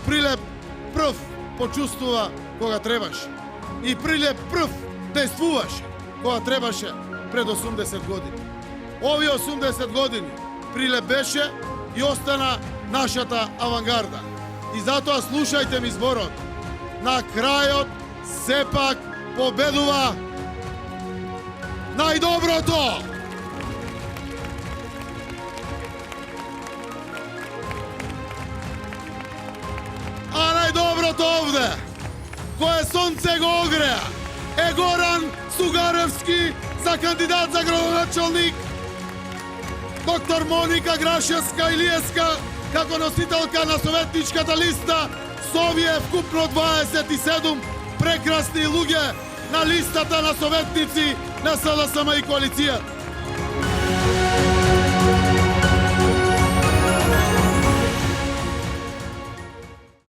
Прилеп прв почувствува кога требаше. И Прилеп прв действуваше кога требаше пред 80 години. Овие 80 години Прилеп беше и остана нашата авангарда. И затоа слушајте ми зборот. На крајот сепак победува најдоброто. А најдоброто овде, кое сонце го огреа, е Горан Сугаревски за кандидат за градоначалник, доктор Моника Грашевска-Илиевска како носителка на советничката листа, со овие вкупно 27 прекрасни луѓе на листата на советници на СДСМ и коалицијата.